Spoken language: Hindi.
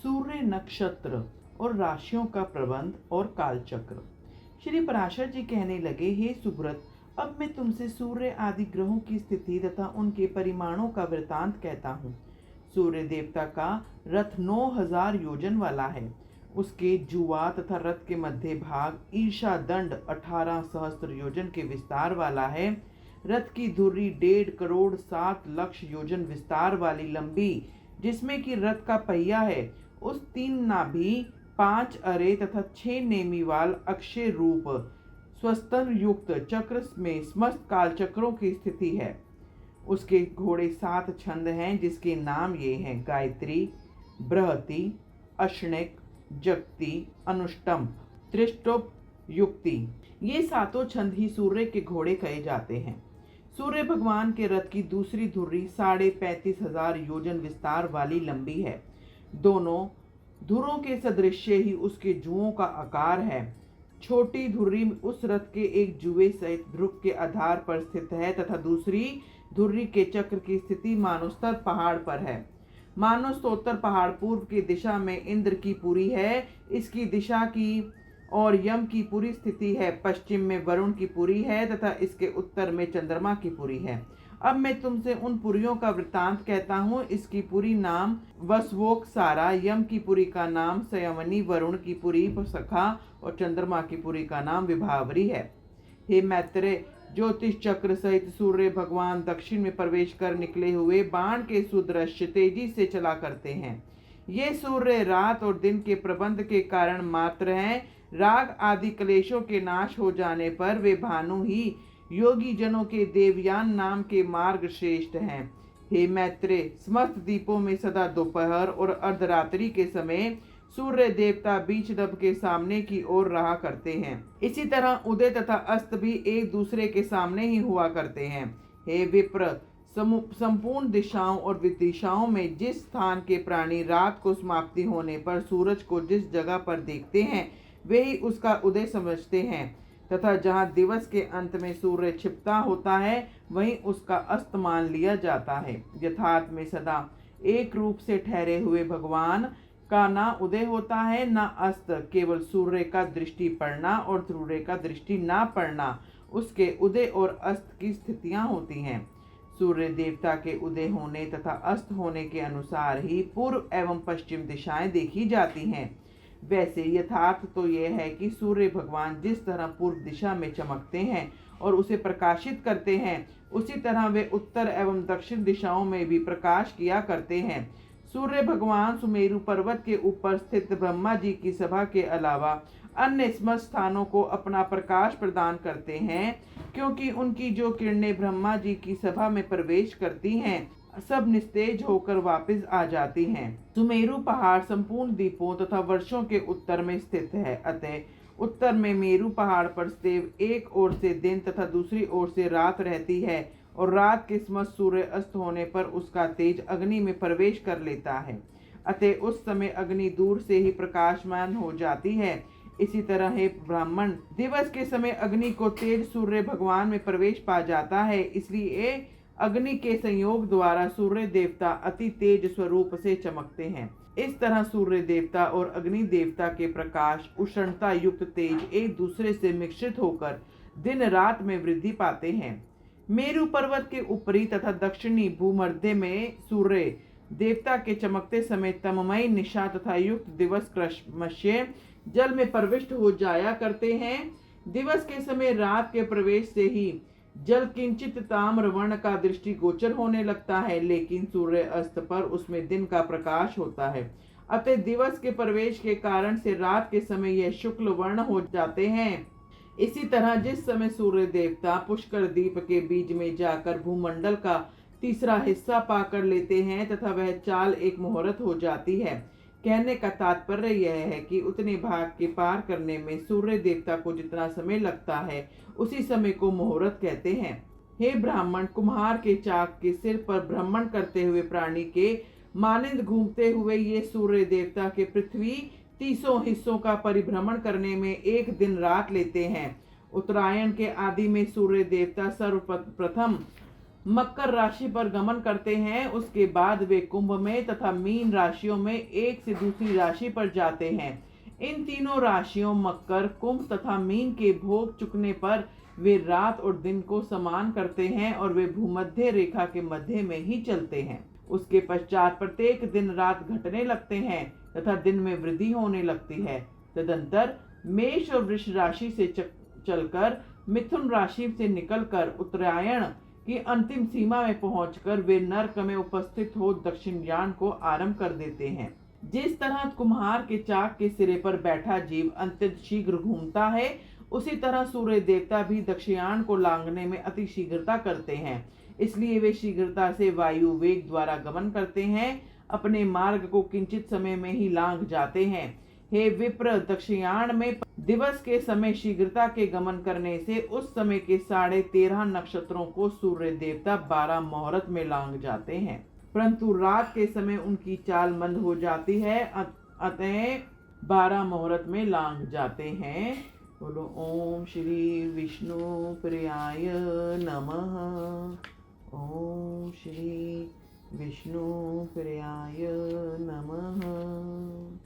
सूर्य, नक्षत्र और राशियों का प्रबंध और कालचक्र। श्री पराशर जी कहने लगे, हे सुब्रत, अब मैं तुमसे सूर्य आदि ग्रहों की स्थिति तथा उनके परिमाणों का वृतांत कहता हूँ। सूर्य देवता का रथ 9000 योजन वाला है। उसके जुआ तथा रथ के मध्य भाग ईर्षा दंड 18 सहस्त्र योजन के विस्तार वाला है। रथ की धुरी 1.5 करोड़ 7 लक्ष योजन विस्तार वाली लंबी, जिसमें कि रथ का पहिया है, उस 3 नाभि, 5 अरे तथा 6 नेमी वाल अक्षय रूप स्वस्तर युक्त चक्र में समस्त कालचक्रों की स्थिति है। उसके घोड़े 7 छंद हैं, जिसके नाम ये हैं: गायत्री, बृहति, अशनिक, जगति, अनुष्टम, त्रिष्टुप, युक्ति। ये 7 छंद ही सूर्य के घोड़े कहे जाते हैं। सूर्य भगवान के रथ की दूसरी धुरी 35,500 योजन विस्तार वाली लंबी है। दोनों धुरों के सदृश्य ही उसके जुओं का आकार है। छोटी धुरी उस रथ के एक जुए सहित ध्रुव के आधार पर स्थित है तथा दूसरी धुरी के चक्र की स्थिति मानोस्तर पहाड़ पर है। मानोस्तोत्तर पहाड़ पूर्व की दिशा में इंद्र की पुरी है, इसकी दिशा की और यम की पुरी स्थिति है। पश्चिम में वरुण की पुरी है तथा इसके उत्तर में चंद्रमा की पुरी है। अब मैं तुमसे उन पुरियों का वृत्तांत कहता हूँ। इसकी पुरी नाम वसवोक सारा, यम की पुरी का नाम संयमनी, वरुण की पुरी सखा और चंद्रमा की पुरी का नाम विभावरी है। हे मैत्रेय, ज्योतिष चक्र सहित सूर्य भगवान दक्षिण में प्रवेश कर निकले हुए बाण के सुदृश्य तेजी से चला करते हैं। ये सूर्य रात और दिन के प्रबंध के कारण मात्र हैं। राग आदि क्लेशों के नाश हो जाने पर वे भानु ही योगी जनों के देवयान नाम के मार्ग श्रेष्ठ हैं। हे मैत्रेय, समस्त दीपों में सदा दोपहर और अर्धरात्रि के समय सूर्य देवता बीच नभ के सामने की ओर रहा करते हैं। इसी तरह उदय तथा अस्त भी एक दूसरे के सामने ही हुआ करते हैं। हे विप्र, संपूर्ण दिशाओं और विदिशाओं में जिस स्थान के प्राणी रात को समाप्ति होने पर सूरज को जिस जगह पर देखते हैं, वे ही उसका उदय समझते हैं तथा जहाँ दिवस के अंत में सूर्य छिपता होता है, वहीं उसका अस्त मान लिया जाता है। यथार्थ में सदा एक रूप से ठहरे हुए भगवान का ना उदय होता है ना अस्त। केवल सूर्य का दृष्टि पड़ना और सूर्य का दृष्टि ना पड़ना, उसके उदय और अस्त की स्थितियां होती हैं। सूर्य देवता के उदय होने तथा अस्त होने के अनुसार ही पूर्व एवं पश्चिम दिशाएं देखी जाती हैं। वैसे यथार्थ तो यह है कि सूर्य भगवान जिस तरह पूर्व दिशा में चमकते हैं और उसे प्रकाशित करते हैं, उसी तरह वे उत्तर एवं दक्षिण दिशाओं में भी प्रकाश किया करते हैं। सूर्य भगवान सुमेरु पर्वत के ऊपर स्थित ब्रह्मा जी की सभा के अलावा अन्य समस्त स्थानों को अपना प्रकाश प्रदान करते हैं, क्योंकि उनकी जो किरणें ब्रह्मा जी की सभा में प्रवेश करती हैं, सब निस्तेज होकर वापस आ जाती हैं। सुमेरु पहाड़ संपूर्ण दीपों तथा वर्षों के उत्तर में स्थित है। अतः उत्तर में मेरु पहाड़ पर सदैव एक ओर से दिन तथा दूसरी ओर से रात रहती है और रात के समस्त सूर्य अस्त होने पर उसका तेज अग्नि में प्रवेश कर लेता है। अतः उस समय अग्नि दूर से ही प्रकाशमान हो जाती है। इसी तरह हे ब्राह्मण, दिवस के समय अग्नि को तेज सूर्य भगवान में प्रवेश पा जाता है, इसलिए अग्नि के संयोग द्वारा सूर्य देवता अति तेज स्वरूप से चमकते हैं। इस तरह सूर्य देवता और अग्नि देवता के प्रकाश उष्णता युक्त तेज एक दूसरे से मिश्रित होकर दिन रात में वृद्धि पाते हैं। मेरु पर्वत के ऊपरी तथा दक्षिणी भूमध्य में सूर्य देवता के चमकते समय तममय निशा तथा युक्त दिवस क्रमशः जल में प्रविष्ट हो जाया करते हैं। दिवस के समय रात के प्रवेश से ही जल किंचित ताम्र वर्ण का दृष्टि गोचर होने लगता है, लेकिन सूर्य अस्त पर उसमें दिन का प्रकाश होता है। अतः दिवस के प्रवेश के कारण से रात के समय यह शुक्ल वर्ण हो जाते हैं। इसी तरह जिस समय सूर्य देवता पुष्कर दीप के बीच में जाकर भूमंडल का तीसरा हिस्सा पाकर लेते हैं तथा वह चाल एक मुहूर्त हो जाती है। कहने का तात्पर्य यह है कि उतने भाग के पार करने में सूर्य देवता को जितना समय लगता है, उसी समय को मुहूर्त कहते हैं। हे ब्राह्मण, कुम्हार के चाक के सिर पर भ्रमण करते हुए प्राणी के मानिंद घूमते हुए ये सूर्य देवता के पृथ्वी 30 हिस्सों का परिभ्रमण करने में एक दिन रात लेते हैं। उत्तरायण के आदि में सूर्य देवता सर्वप्रथम मकर राशि पर गमन करते हैं। उसके बाद वे कुंभ में तथा मीन राशियों में एक से दूसरी राशि पर जाते हैं। इन तीनों राशियों मकर, कुंभ तथा मीन के भोग चुकने पर वे रात और दिन को समान करते हैं और वे भूमध्य रेखा के मध्य में ही चलते हैं। उसके पश्चात प्रत्येक दिन रात घटने लगते हैं तथा दिन में वृद्धि होने लगती है। तदंतर मेष और वृष राशि से चलकर मिथुन राशि से निकलकर उत्तरायण की अंतिम सीमा में पहुंचकर वे नर्क में उपस्थित हो दक्षिणयान को आरंभ कर देते हैं। जिस तरह कुम्हार के चाक के सिरे पर बैठा जीव अत्यंत शीघ्र घूमता है, उसी तरह सूर्य देवता भी दक्षिणायन को लांघने में अति शीघ्रता करते हैं। इसलिए वे शीघ्रता से वायु वेग द्वारा गमन करते हैं, अपने मार्ग को किंचित समय में ही लांघ जाते हैं। हे विप्र, दक्षिणायन में दिवस के समय शीघ्रता के गमन करने से उस समय के 13.5 नक्षत्रों को सूर्य देवता 12 मुहूर्त में लांघ जाते हैं, परंतु रात के समय उनकी चाल मंद हो जाती है, अतः 12 मुहूर्त में लांघ जाते हैं। बोलो ओम श्री विष्णु प्रियाय नमः। ओम श्री विष्णु प्रियाय नमः।